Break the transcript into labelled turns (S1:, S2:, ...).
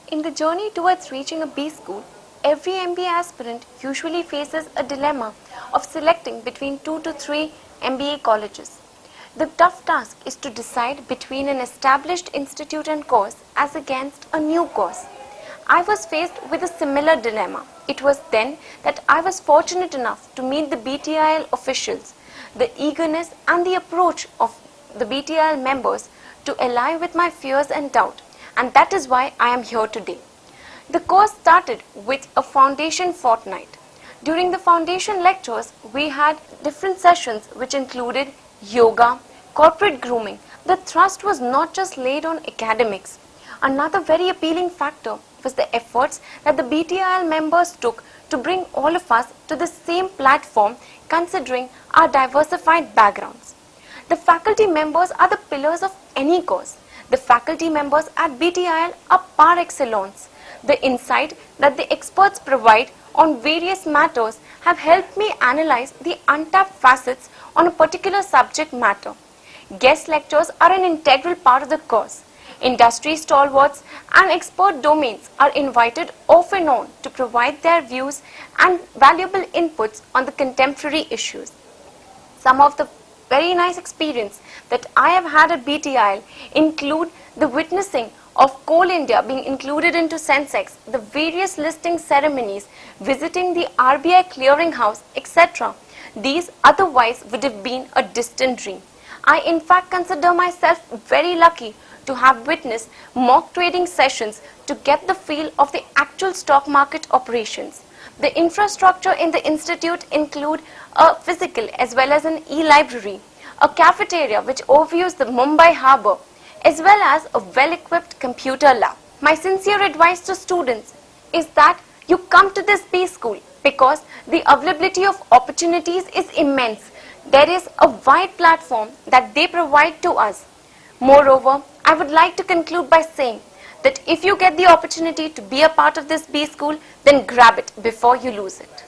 S1: In the journey towards reaching a B school, every MBA aspirant usually faces a dilemma of selecting between 2 to 3 MBA colleges. The tough task is to decide between an established institute and course as against a new course. I was faced with a similar dilemma. It was then that I was fortunate enough to meet the BTIL officials. The eagerness and the approach of the BTIL members to ally with my fears and doubt, and that is why I am here today. The course started with a foundation fortnight. During the foundation lectures, we had different sessions which included yoga, corporate grooming. The thrust was not just laid on academics. Another very appealing factor was the efforts that the BTIL members took to bring all of us to the same platform considering our diversified backgrounds. The faculty members are the pillars of any course. The faculty members at BTIL are par excellence. The insight that the experts provide on various matters have helped me analyze the untapped facets on a particular subject matter. Guest lectures are an integral part of the course. Industry stalwarts and expert domains are invited off and on to provide their views and valuable inputs on the contemporary issues. Some of the very nice experience that I have had at BTIL include the witnessing of Coal India being included into Sensex, the various listing ceremonies, visiting the RBI clearinghouse, etc. These otherwise would have been a distant dream. I in fact consider myself very lucky to have witnessed mock trading sessions to get the feel of the actual stock market operations. The infrastructure in the institute include a physical as well as an e-library, a cafeteria which overviews the Mumbai harbour, as well as a well-equipped computer lab. My sincere advice to students is that you come to this B school because the availability of opportunities is immense. There is a wide platform that they provide to us. Moreover, I would like to conclude by saying that if you get the opportunity to be a part of this B school, then grab it before you lose it.